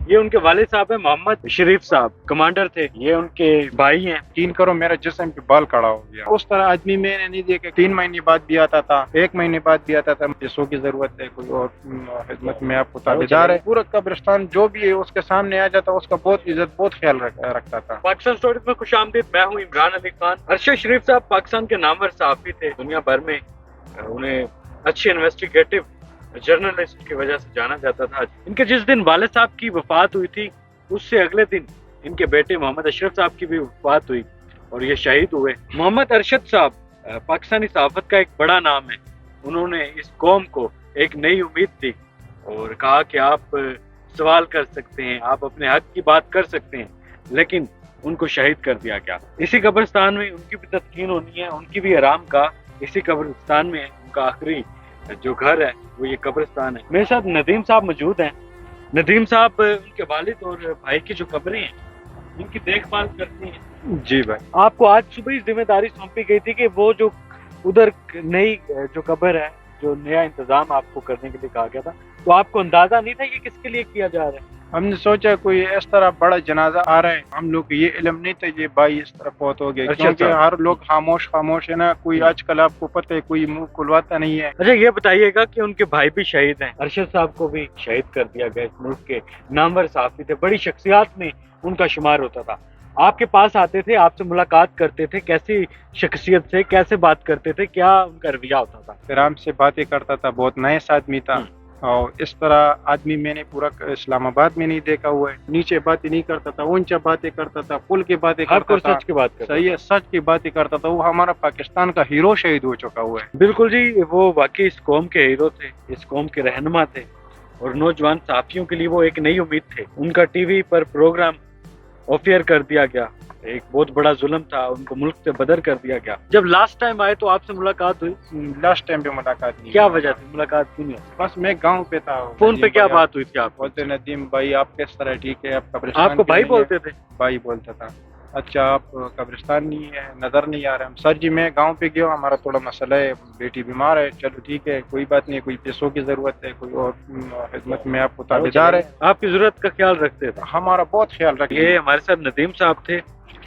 یہ ان کے والد صاحب ہیں محمد شریف صاحب، کمانڈر تھے، یہ ان کے بھائی ہیں۔ 3 کرو میرا جسم پہ بال کھڑا ہو گیا۔ اس طرح آدمی میں نے نہیں دیکھا، 3 مہینے بعد بھی آتا تھا، 1 مہینے بعد بھی آتا تھا، پیسوں کی ضرورت ہے، کوئی اور خدمت میں آپ کو تابعدار ہے۔ پورا قبرستان جو بھی ہے اس کے سامنے آ جاتا، اس کا بہت عزت بہت خیال رکھتا تھا۔ پاکستان سٹوریز میں خوش آمدید، میں ہوں عمران علی خان۔ ارشد شریف صاحب پاکستان کے نامور صحافی تھے، دنیا بھر میں انہیں اچھے انویسٹیگیٹو جرنلسٹ کی وجہ سے جانا جاتا تھا۔ ان کے جس دن والد صاحب کی وفات ہوئی تھی، اس سے اگلے دن ان کے بیٹے محمد اشرف صاحب کی بھی وفات ہوئی اور یہ شہید ہوئے۔ محمد ارشد صاحب پاکستانی صحافت کا ایک بڑا نام ہے۔ انہوں نے اس قوم کو ایک نئی امید دی اور کہا کہ آپ سوال کر سکتے ہیں، آپ اپنے حق کی بات کر سکتے ہیں، لیکن ان کو شہید کر دیا گیا۔ اسی قبرستان میں ان کی بھی تدفین ہونی ہے، ان کی بھی آرام گاہ اسی قبرستان میں ہے۔ ان کا آخری جو گھر ہے وہ یہ قبرستان ہے۔ میرے ساتھ ندیم صاحب موجود ہیں۔ ندیم صاحب ان کے والد اور بھائی کی جو قبریں ہیں ان کی دیکھ بھال کرتے ہیں۔ جی بھائی، آپ کو آج صبح ہی ذمہ داری سونپی گئی تھی کہ وہ جو ادھر نئی جو قبر ہے، جو نیا انتظام آپ کو کرنے کے لیے کہا گیا تھا، تو آپ کو اندازہ نہیں تھا یہ کس کے لیے کیا جا رہا ہے؟ ہم نے سوچا کوئی اس طرح بڑا جنازہ آ رہا ہے، ہم لوگ کو یہ علم نہیں تھا یہ بھائی اس طرح فوت ہو گئے، کیونکہ ہر لوگ خاموش ہے نا، کوئی آج کل آپ کو پتہ ہے کوئی منہ کھلواتا نہیں ہے۔ اچھا یہ بتائیے گا کہ ان کے بھائی بھی شہید ہیں، ارشد صاحب کو بھی شہید کر دیا گیا، اس ملک کے نامور صحافی تھے، بڑی شخصیات میں ان کا شمار ہوتا تھا۔ آپ کے پاس آتے تھے، آپ سے ملاقات کرتے تھے، کیسی شخصیت سے کیسے بات کرتے تھے، کیا ان کا رویہ ہوتا تھا؟ آرام سے باتیں کرتا تھا، بہت نائس آدمی تھا، اور اس طرح آدمی میں نے پورا اسلام آباد میں نہیں دیکھا ہوا ہے۔ نیچے باتیں نہیں کرتا تھا، اونچا باتیں کرتا تھا، کل کی باتیں کرتا تھا، سچ کی بات کرتا صحیح ہے، سچ کی باتیں کرتا تھا۔ وہ ہمارا پاکستان کا ہیرو شہید ہو چکا ہوا ہے۔ بالکل جی، وہ واقعی اس قوم کے ہیرو تھے، اس قوم کے رہنما تھے، اور نوجوان صحافیوں کے لیے وہ ایک نئی امید تھے۔ ان کا ٹی وی پر پروگرام آف ایئر کر دیا گیا، ایک بہت بڑا ظلم تھا، ان کو ملک سے بدر کر دیا گیا۔ جب لاسٹ ٹائم آئے تو آپ سے ملاقات ہوئی؟ لاسٹ ٹائم پہ ملاقات نہیں، کیا وجہ تھی ملاقات کیوں نہیں ہوئی؟ بس میں گاؤں پہ تھا۔ فون پہ کیا بات ہوئی تھی آپ؟ بولتے ندیم بھائی آپ کس طرح ٹھیک ہے، آپ قبرستان آپ کو بھائی بولتے تھے؟ بھائی بولتا تھا۔ اچھا آپ قبرستان نہیں ہے، نظر نہیں آ رہا؟ سر جی میں گاؤں پہ گیا، ہمارا تھوڑا مسئلہ ہے، بیٹی بیمار ہے، چلو ٹھیک ہے کوئی بات نہیں، کوئی پیسوں کی ضرورت ہے، کوئی اور خدمت میں آپ کو تابعدار ہے۔ آپ کی ضرورت کا خیال رکھتے تھے؟ ہمارا بہت خیال رکھے۔ یہ ہمارے ساتھ ندیم صاحب تھے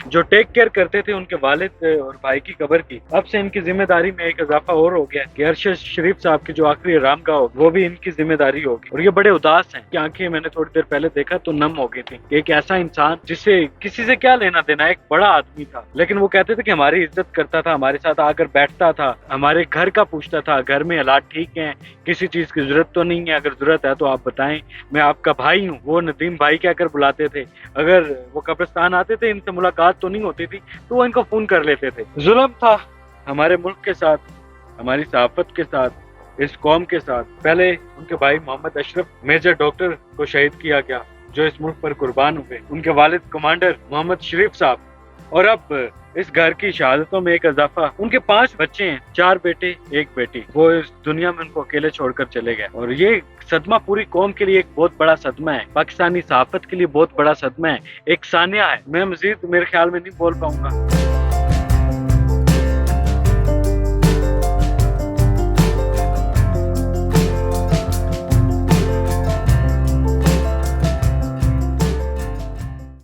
جو ٹیک کیئر کرتے تھے ان کے والد اور بھائی کی قبر کی۔ اب سے ان کی ذمہ داری میں ایک اضافہ اور ہو گیا کہ ارشد شریف صاحب کی جو آخری آرام گاہ ہوگی وہ بھی ان کی ذمہ داری ہوگی، اور یہ بڑے اداس ہیں کہ آنکھیں میں نے تھوڑی دیر پہلے دیکھا تو نم ہو گئی تھی کہ ایک ایسا انسان جس سے کسی سے کیا لینا دینا، ایک بڑا آدمی تھا، لیکن وہ کہتے تھے کہ ہماری عزت کرتا تھا، ہمارے ساتھ آ کر بیٹھتا تھا، ہمارے گھر کا پوچھتا تھا، گھر میں حالات ٹھیک ہیں، کسی چیز کی ضرورت تو نہیں ہے، اگر ضرورت ہے تو آپ بتائیں، میں آپ کا بھائی ہوں۔ وہ ندیم بھائی کہہ کر بلاتے تھے، اگر وہ قبرستان آتے تھے ان سے ملاقات تو نہیں ہوتی تھی تو وہ ان کو فون کر لیتے تھے۔ ظلم تھا ہمارے ملک کے ساتھ، ہماری صحافت کے ساتھ، اس قوم کے ساتھ۔ پہلے ان کے بھائی محمد اشرف میجر ڈاکٹر کو شہید کیا گیا جو اس ملک پر قربان ہوئے، ان کے والد کمانڈر محمد شریف صاحب، اور اب اس گھر کی شہادتوں میں ایک اضافہ، ان کے 5 بچے ہیں، 4 بیٹے 1 بیٹی، وہ اس دنیا میں ان کو اکیلے چھوڑ کر چلے گئے، اور یہ صدمہ پوری قوم کے لیے ایک بہت بڑا صدمہ ہے، پاکستانی صحافت کے لیے بہت بڑا صدمہ ہے، ایک سانیہ ہے۔ میں مزید میرے خیال میں نہیں بول پاؤں گا۔